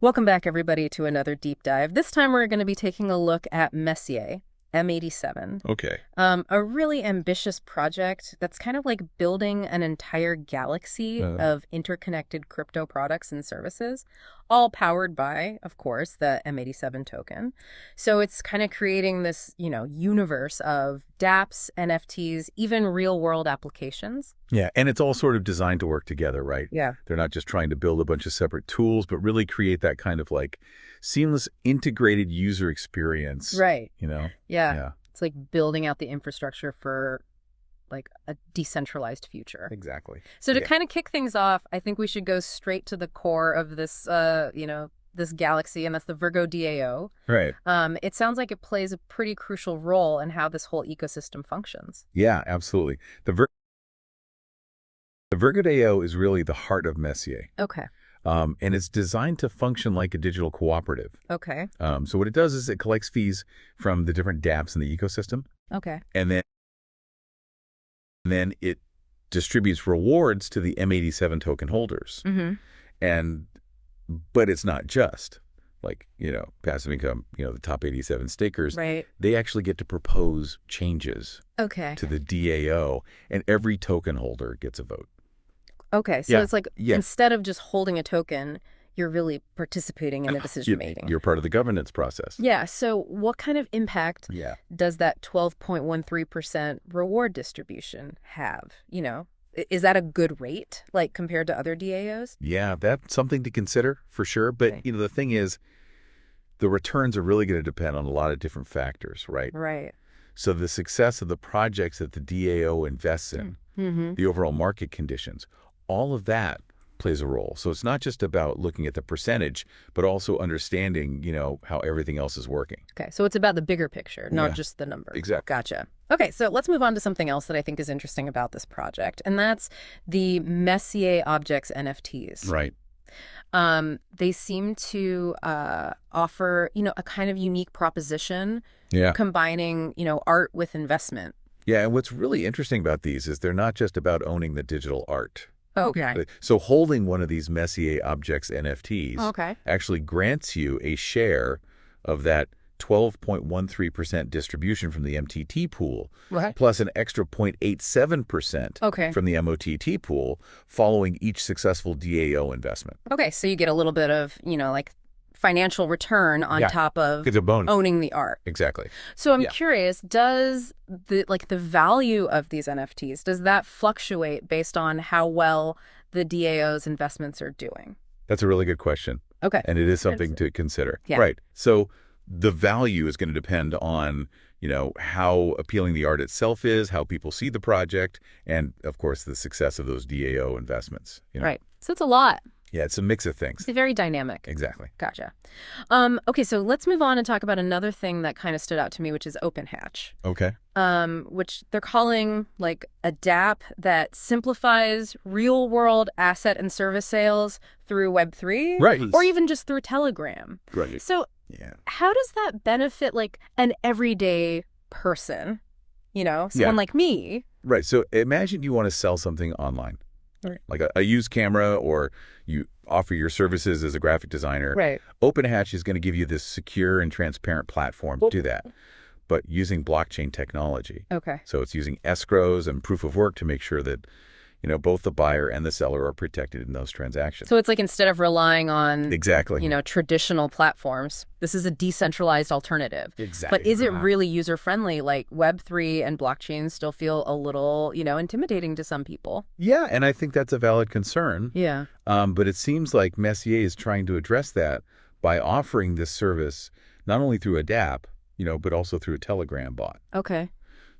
Welcome back, everybody, to another deep dive. This time we're going to be taking a look at Messier, M87. Okay. A really ambitious project that's kind of like building an entire galaxy of interconnected crypto products and services, all powered by, of course, the M87 token. So it's kind of creating this, universe of dApps, NFTs, even real-world applications. Yeah, and it's all sort of designed to work together, right? Yeah. They're not just trying to build a bunch of separate tools, but really create that kind of like seamless integrated user experience. Right. Yeah. Yeah. It's like building out the infrastructure for like a decentralized future. Exactly. So to kind of kick things off, I think we should go straight to the core of this, this galaxy, and that's the Virgo DAO. Right. It sounds like it plays a pretty crucial role in how this whole ecosystem functions. Yeah, absolutely. The Virgo DAO is really the heart of Messier. Okay. And it's designed to function like a digital cooperative. Okay. So what it does is it collects fees from the different dApps in the ecosystem. Okay. And then it distributes rewards to the M87 token holders. Mm-hmm. But it's not just like, passive income, the top 87 stakers. Right. They actually get to propose changes Okay. to the DAO, and every token holder gets a vote. Okay. So it's like instead of just holding a token, you're really participating in the decision making. You're part of the governance process. Yeah. So what kind of impact does that 12.13% reward distribution have? Is that a good rate, like compared to other DAOs? Yeah, that's something to consider for sure. But, Right. The thing is, the returns are really going to depend on a lot of different factors, right? Right. So the success of the projects that the DAO invests in, Mm-hmm. the overall market conditions, all of that plays a role. So it's not just about looking at the percentage, but also understanding, how everything else is working. Okay, so it's about the bigger picture, not just the number. Exactly. Gotcha. Okay, so let's move on to something else that I think is interesting about this project, and that's the Messier Objects NFTs. Right. They seem to offer, a kind of unique proposition, combining, art with investment. Yeah, and what's really interesting about these is they're not just about owning the digital art. Okay. So holding one of these Messier Objects NFTs actually grants you a share of that 12.13% distribution from the MTT pool, plus an extra 0.87% from the MOTT pool following each successful DAO investment. Okay, so you get a little bit of, like financial return on top of It's a bonus. owning the art. Exactly. So I'm curious, does the value of these NFTs, does that fluctuate based on how well the DAO's investments are doing? That's a really good question. Okay. And it is something to consider. Yeah. Right. So the value is going to depend on, how appealing the art itself is, how people see the project, and of course the success of those DAO investments. Right. So it's a lot. Yeah, it's a mix of things. It's very dynamic. Exactly. Gotcha. Okay, so let's move on and talk about another thing that kind of stood out to me, which is OpenHatch. Okay. Which they're calling like a dApp that simplifies real-world asset and service sales through Web3, Right. Or even just through Telegram. Right. So how does that benefit like an everyday person, someone like me? Right. So imagine you want to sell something online. Right. Like a used camera, or you offer your services as a graphic designer. Right. OpenHatch is going to give you this secure and transparent platform to do that, but using blockchain technology. Okay. So it's using escrows and proof of work to make sure that, both the buyer and the seller are protected in those transactions. So it's like instead of relying on traditional platforms, this is a decentralized alternative. Exactly. But is it really user-friendly? Like Web3 and blockchain still feel a little, intimidating to some people. Yeah, and I think that's a valid concern. Yeah. But it seems like Messier is trying to address that by offering this service not only through a dApp, but also through a Telegram bot. Okay.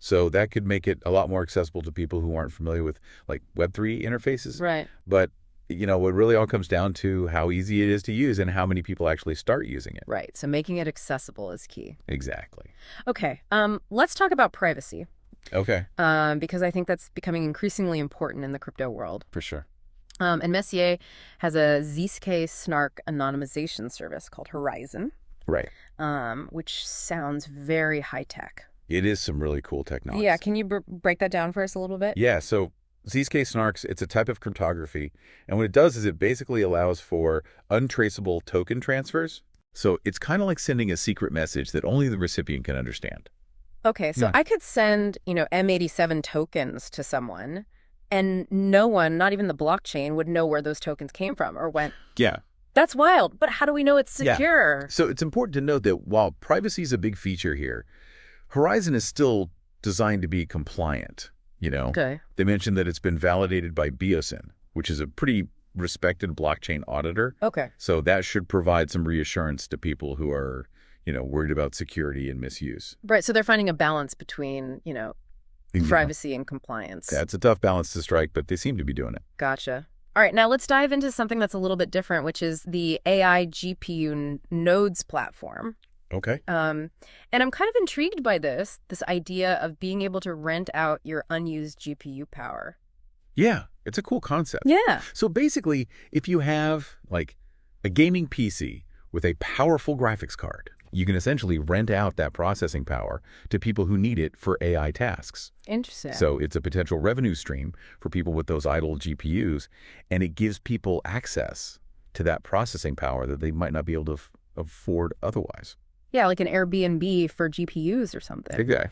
So that could make it a lot more accessible to people who aren't familiar with like Web3 interfaces. Right. But, what really all comes down to how easy it is to use and how many people actually start using it. Right. So making it accessible is key. Exactly. Okay. Let's talk about privacy. Okay. Because I think that's becoming increasingly important in the crypto world. For sure. And Messier has a Zscaler snark anonymization service called Horizon. Right. Which sounds very high tech. It is some really cool technology. Yeah, can you break that down for us a little bit? Yeah, so Zk snarks, it's a type of cryptography, and what it does is it basically allows for untraceable token transfers. So it's kind of like sending a secret message that only the recipient can understand. Okay, so I could send, M87 tokens to someone, and no one, not even the blockchain, would know where those tokens came from or went. Yeah. That's wild, but how do we know it's secure? Yeah. So it's important to note that while privacy is a big feature here, Horizon is still designed to be compliant. Okay. They mentioned that it's been validated by Biosyn, which is a pretty respected blockchain auditor. Okay. So that should provide some reassurance to people who are, worried about security and misuse. Right. So they're finding a balance between, privacy and compliance. That's a tough balance to strike, but they seem to be doing it. Gotcha. All right. Now let's dive into something that's a little bit different, which is the AI GPU nodes platform. Okay. And I'm kind of intrigued by this idea of being able to rent out your unused GPU power. Yeah, it's a cool concept. Yeah. So basically, if you have like a gaming PC with a powerful graphics card, you can essentially rent out that processing power to people who need it for AI tasks. Interesting. So it's a potential revenue stream for people with those idle GPUs, and it gives people access to that processing power that they might not be able to afford otherwise. Yeah, like an Airbnb for GPUs or something. Exactly.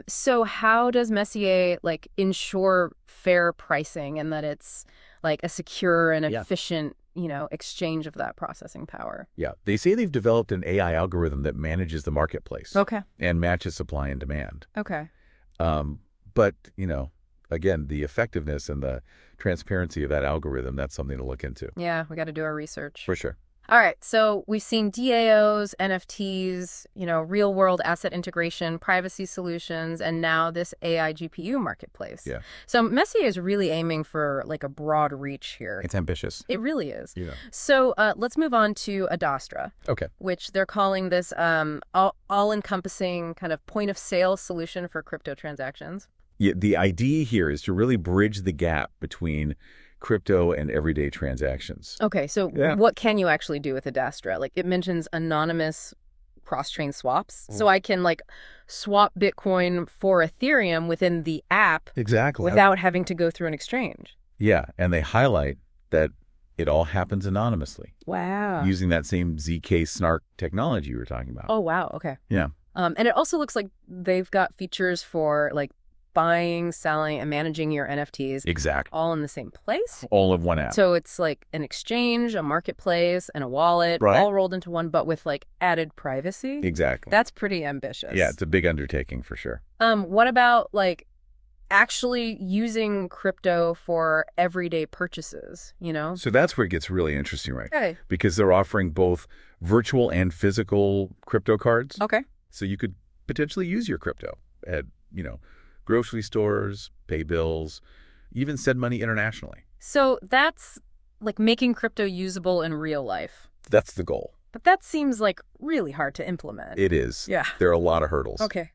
So how does Messier ensure fair pricing and that it's like a secure and efficient, exchange of that processing power? Yeah, they say they've developed an AI algorithm that manages the marketplace. Okay. And matches supply and demand. Okay. But, again, the effectiveness and the transparency of that algorithm, that's something to look into. Yeah, we got to do our research. For sure. All right, so we've seen DAOs, NFTs, real-world asset integration, privacy solutions, and now this AI GPU marketplace. Yeah. So Messier is really aiming for a broad reach here. It's ambitious. It really is. Yeah. So let's move on to Adastra. Okay. Which they're calling this all-encompassing kind of point-of-sale solution for crypto transactions. Yeah, the idea here is to really bridge the gap between crypto and everyday transactions. Okay, so what can you actually do with Adastra? It mentions anonymous cross-chain swaps. So I can swap Bitcoin for Ethereum within the app. Exactly. Without having to go through an exchange. Yeah, and they highlight that it all happens anonymously. Wow. Using that same ZK snark technology you were talking about. Oh, wow. Okay. Yeah. And it also looks like they've got features for buying, selling, and managing your NFTs. Exactly. All in the same place. All of one app. So it's like an exchange, a marketplace, and a wallet, all rolled into one, but with added privacy. Exactly. That's pretty ambitious. Yeah, it's a big undertaking for sure. What about actually using crypto for everyday purchases, So that's where it gets really interesting, right? Okay. Because they're offering both virtual and physical crypto cards. Okay. So you could potentially use your crypto at, grocery stores, pay bills, even send money internationally. So that's making crypto usable in real life. That's the goal. But that seems really hard to implement. It is. Yeah. There are a lot of hurdles. Okay.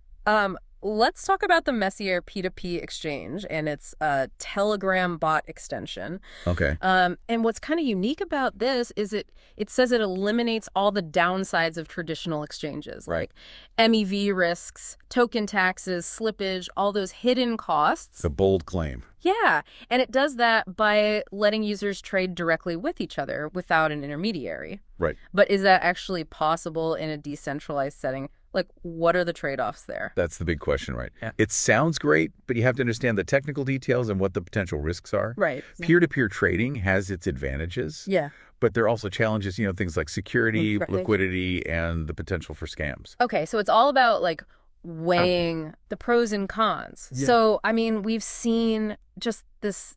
Let's talk about the Messier P2P exchange and its Telegram bot extension. Okay. And what's kind of unique about this is it says it eliminates all the downsides of traditional exchanges, right. like MEV risks, token taxes, slippage, all those hidden costs. It's a bold claim. Yeah, and it does that by letting users trade directly with each other without an intermediary. Right. But is that actually possible in a decentralized setting? What are the trade-offs there? That's the big question, right? Yeah. It sounds great, but you have to understand the technical details and what the potential risks are. Right. Peer-to-peer trading has its advantages. Yeah. But there are also challenges, things like security, liquidity, and the potential for scams. Okay, so it's all about weighing the pros and cons. Yeah. So, we've seen just this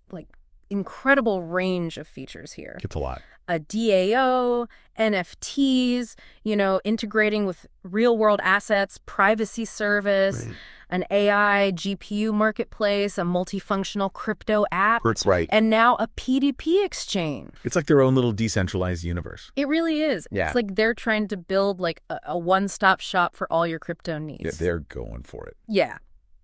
incredible range of features here. It's a lot. A DAO, NFTs, integrating with real-world assets, privacy service, an AI GPU marketplace, a multifunctional crypto app. That's right. And now a P2P exchange. It's like their own little decentralized universe. It really is. Yeah. It's like they're trying to build a one-stop shop for all your crypto needs. Yeah, they're going for it. Yeah.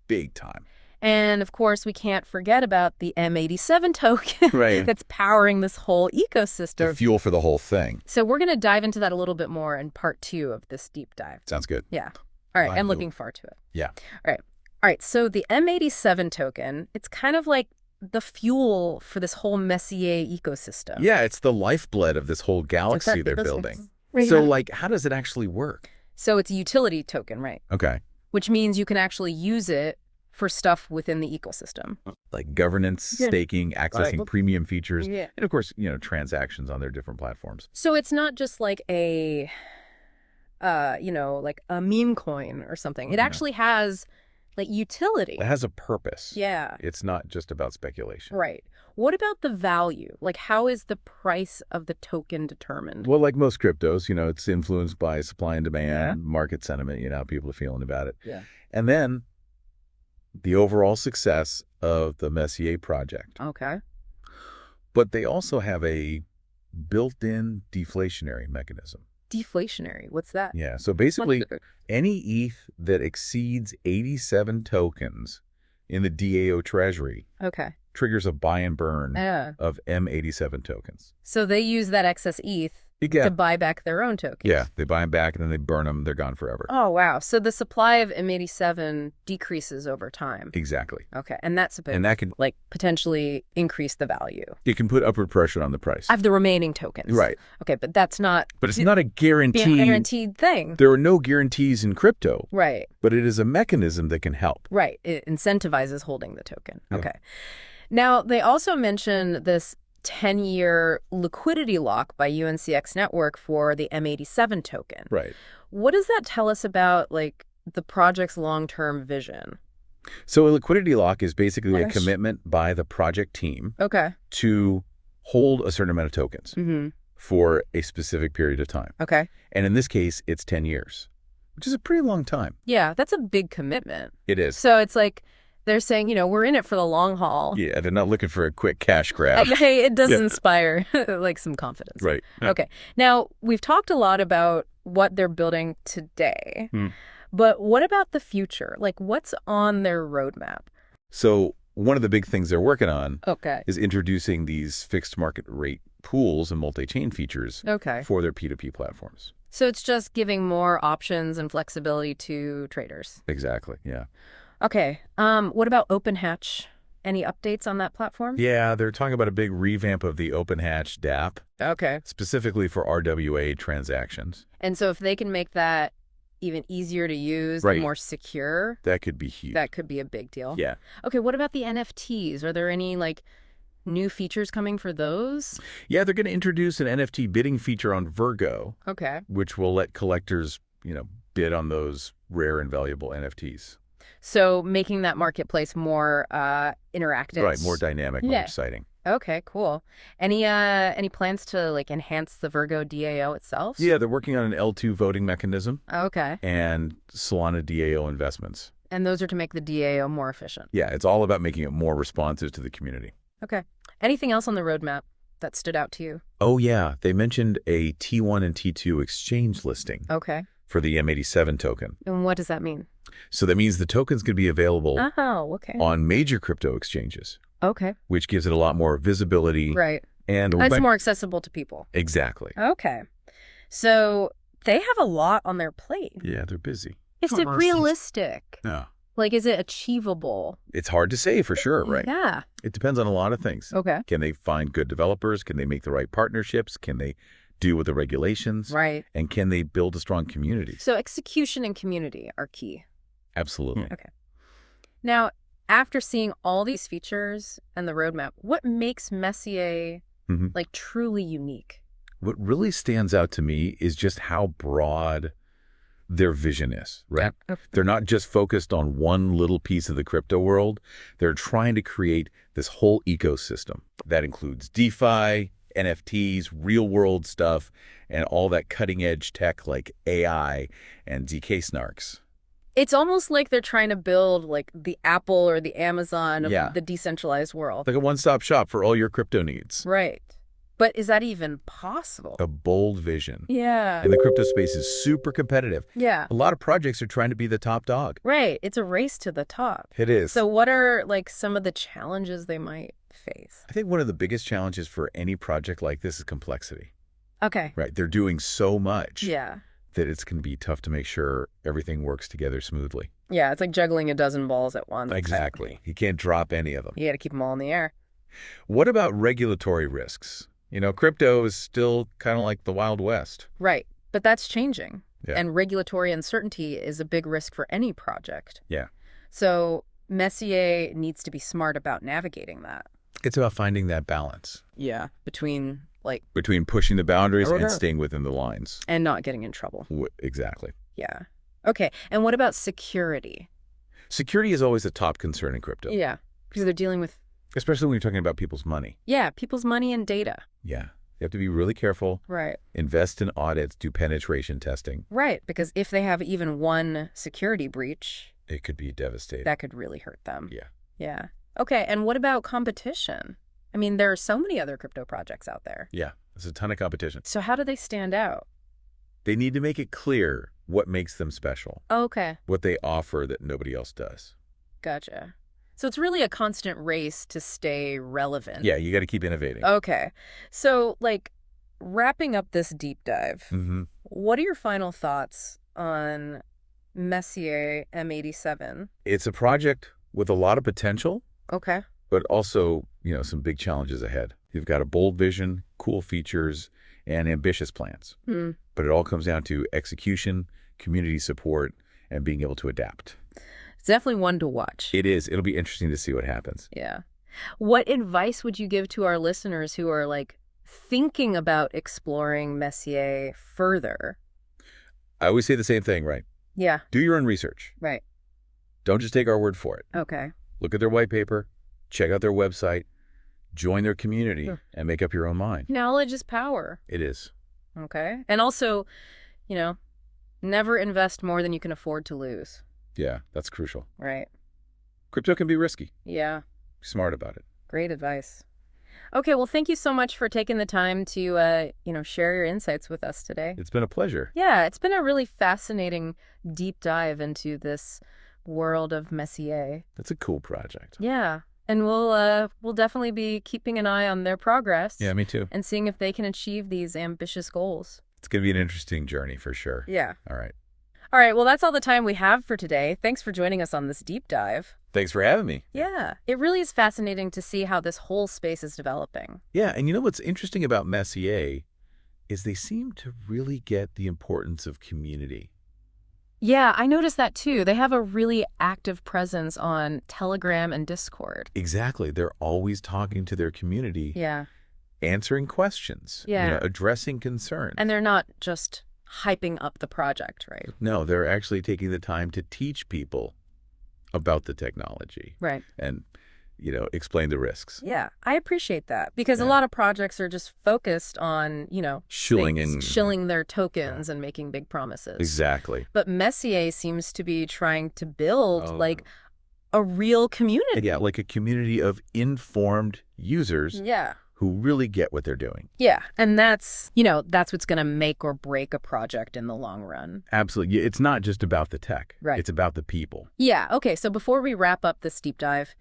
Big time. And, of course, we can't forget about the M87 token that's powering this whole ecosystem. The fuel for the whole thing. So we're going to dive into that a little bit more in part 2 of this deep dive. Sounds good. Yeah. All right. I'm looking forward to it. Yeah. All right. So the M87 token, it's kind of like the fuel for this whole Messier ecosystem. Yeah, it's the lifeblood of this whole galaxy they're building. So, how does it actually work? So it's a utility token, right? Okay. Which means you can actually use it for stuff within the ecosystem. Like governance, staking, accessing premium features, and of course, transactions on their different platforms. So it's not just like a, like a meme coin or something. It actually has like utility. It has a purpose. Yeah. It's not just about speculation. Right. What about the value? Like, how is the price of the token determined? Well, like most cryptos, it's influenced by supply and demand, market sentiment, how people are feeling about it. Yeah. And then the overall success of the Messier project. Okay. But they also have a built-in deflationary mechanism. Deflationary? What's that? Yeah. So basically, any ETH that exceeds 87 tokens in the DAO treasury triggers a buy and burn of M87 tokens. So they use that excess ETH to buy back their own tokens. Yeah, they buy them back and then they burn them. They're gone forever. Oh, wow. So the supply of M87 decreases over time. Exactly. Okay. And that's that can like potentially increase the value. It can put upward pressure on the price. Of the remaining tokens. Right. Okay, but that's not... But it's not a guaranteed thing. There are no guarantees in crypto. Right. But it is a mechanism that can help. Right. It incentivizes holding the token. Yeah. Okay. Now, they also mention this 10-year liquidity lock by UNCX Network for the M87 token. Right. What does that tell us about, like, the project's long-term vision? So a liquidity lock is basically a commitment by the project team to hold a certain amount of tokens for a specific period of time. Okay. And in this case, it's 10 years, which is a pretty long time. Yeah, that's a big commitment. It is. So it's like... They're saying, we're in it for the long haul. Yeah, they're not looking for a quick cash grab. Hey, it does inspire like some confidence. Right. Yeah. Okay. Now, we've talked a lot about what they're building today, but what about the future? Like, what's on their roadmap? So one of the big things they're working on is introducing these fixed market rate pools and multi-chain features for their P2P platforms. So it's just giving more options and flexibility to traders. Exactly, yeah. Okay. What about OpenHatch? Any updates on that platform? Yeah, they're talking about a big revamp of the OpenHatch DApp. Okay. Specifically for RWA transactions. And so if they can make that even easier to use, more secure, that could be huge. That could be a big deal. Yeah. Okay, what about the NFTs? Are there any like new features coming for those? Yeah, they're going to introduce an NFT bidding feature on Virgo. Okay. Which will let collectors, bid on those rare and valuable NFTs. So making that marketplace more interactive. Right, more dynamic, more exciting. Okay, cool. Any plans to like enhance the Virgo DAO itself? Yeah, they're working on an L2 voting mechanism. Okay. And Solana DAO investments. And those are to make the DAO more efficient. Yeah, it's all about making it more responsive to the community. Okay. Anything else on the roadmap that stood out to you? Oh, yeah. They mentioned a T1 and T2 exchange listing. Okay. For the M87 token. And what does that mean? So that means the token's going to be available on major crypto exchanges. Okay. Which gives it a lot more visibility. Right. And it's more accessible to people. Exactly. Okay. So they have a lot on their plate. Yeah, they're busy. Is it realistic? No. Like, is it achievable? It's hard to say for sure, right? Yeah. It depends on a lot of things. Okay. Can they find good developers? Can they make the right partnerships? Can they deal with the regulations? Right. And can they build a strong community? So execution and community are key. Absolutely. Okay. Now, after seeing all these features and the roadmap, what makes Messier like truly unique? What really stands out to me is just how broad their vision is, right? They're not just focused on one little piece of the crypto world. They're trying to create this whole ecosystem that includes DeFi, NFTs, real world stuff, and all that cutting edge tech like AI and ZK snarks. It's almost like they're trying to build like the Apple or the Amazon of the decentralized world. Like a one-stop shop for all your crypto needs. Right. But is that even possible? A bold vision. Yeah. And the crypto space is super competitive. Yeah. A lot of projects are trying to be the top dog. Right. It's a race to the top. It is. So what are like some of the challenges they might face? I think one of the biggest challenges for any project like this is complexity. Okay. Right. They're doing so much. Yeah. That it's going to be tough to make sure everything works together smoothly. Yeah, it's like juggling a dozen balls at once. Exactly. You can't drop any of them. You got to keep them all in the air. What about regulatory risks? Crypto is still kind of like the Wild West. Right. But that's changing. Yeah. And regulatory uncertainty is a big risk for any project. Yeah. So Messier needs to be smart about navigating that. It's about finding that balance. Yeah. Between pushing the boundaries and staying within the lines. And not getting in trouble. Exactly. Yeah. Okay. And what about security? Security is always a top concern in crypto. Yeah. Because they're dealing with... Especially when you're talking about people's money. Yeah. People's money and data. Yeah. You have to be really careful. Right. Invest in audits, do penetration testing. Right. Because if they have even one security breach... It could be devastating. That could really hurt them. Yeah. Yeah. Okay. And what about competition? I mean, there are so many other crypto projects out there. Yeah. There's a ton of competition. So how do they stand out? They need to make it clear what makes them special. Okay. What they offer that nobody else does. Gotcha. So it's really a constant race to stay relevant. Yeah, you got to keep innovating. Okay. So, wrapping up this deep dive, what are your final thoughts on Messier M87? It's a project with a lot of potential. Okay. But also, some big challenges ahead. You've got a bold vision, cool features, and ambitious plans. But it all comes down to execution, community support, and being able to adapt. It's definitely one to watch. It is. It'll be interesting to see what happens. Yeah. What advice would you give to our listeners who are thinking about exploring Messier further? I always say the same thing, right? Yeah. Do your own research. Right. Don't just take our word for it. Okay. Look at their white paper, check out their website, join their community, and make up your own mind. Knowledge is power. It is. Okay. And also, never invest more than you can afford to lose. Yeah, that's crucial. Right. Crypto can be risky. Yeah. Be smart about it. Great advice. Okay, well, thank you so much for taking the time to, share your insights with us today. It's been a pleasure. Yeah, it's been a really fascinating deep dive into this world of Messier. That's a cool project. Yeah, and we'll definitely be keeping an eye on their progress. Yeah, me too. And seeing if they can achieve these ambitious goals. It's going to be an interesting journey for sure. Yeah. All right. All right, well, that's all the time we have for today. Thanks for joining us on this deep dive. Thanks for having me. Yeah, it really is fascinating to see how this whole space is developing. Yeah, and what's interesting about Messier is they seem to really get the importance of community. Yeah, I noticed that too. They have a really active presence on Telegram and Discord. Exactly. They're always talking to their community. Yeah. Answering questions. Yeah. Addressing concerns. And they're not just hyping up the project, right? No, they're actually taking the time to teach people about the technology. Right. And, explain the risks. Yeah, I appreciate that because a lot of projects are just focused on, shilling their tokens and making big promises. Exactly. But Messier seems to be trying to build a real community. Yeah, like a community of informed users. Yeah. Who really get what they're doing. Yeah, and that's what's going to make or break a project in the long run. Absolutely. It's not just about the tech. Right. It's about the people. Yeah, okay, so before we wrap up this deep dive,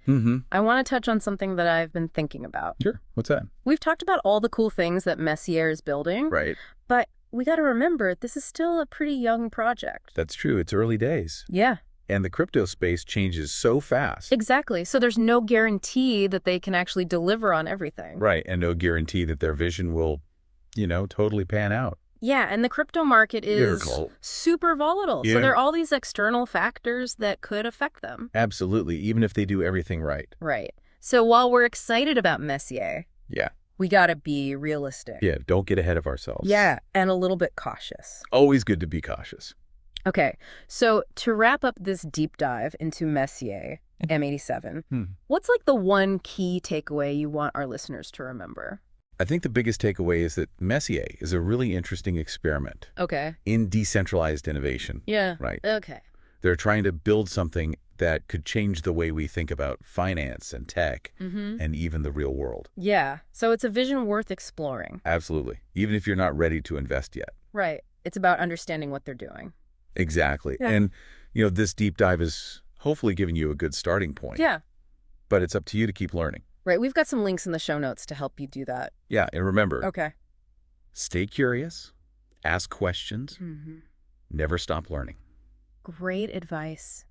I want to touch on something that I've been thinking about. Sure. What's that? We've talked about all the cool things that Messier is building. Right. But we got to remember, this is still a pretty young project. That's true. It's early days. Yeah. And the crypto space changes so fast. Exactly. So there's no guarantee that they can actually deliver on everything. Right. And no guarantee that their vision will, totally pan out. Yeah. And the crypto market is super volatile. Yeah. So there are all these external factors that could affect them. Absolutely. Even if they do everything right. Right. So while we're excited about Messier, yeah, we got to be realistic. Yeah. Don't get ahead of ourselves. Yeah. And a little bit cautious. Always good to be cautious. Okay, so to wrap up this deep dive into Messier M87, what's the one key takeaway you want our listeners to remember? I think the biggest takeaway is that Messier is a really interesting experiment. Okay. In decentralized innovation. Yeah. Right. Okay. They're trying to build something that could change the way we think about finance and tech and even the real world. Yeah, so it's a vision worth exploring. Absolutely, even if you're not ready to invest yet. Right. It's about understanding what they're doing. Exactly. Yeah. And, this deep dive is hopefully giving you a good starting point. Yeah. But it's up to you to keep learning. Right. We've got some links in the show notes to help you do that. Yeah. And remember, okay, stay curious, ask questions, never stop learning. Great advice.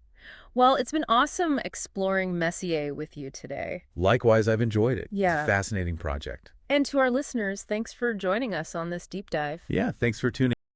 Well, it's been awesome exploring Messier with you today. Likewise, I've enjoyed it. Yeah. It's a fascinating project. And to our listeners, thanks for joining us on this deep dive. Yeah, thanks for tuning in.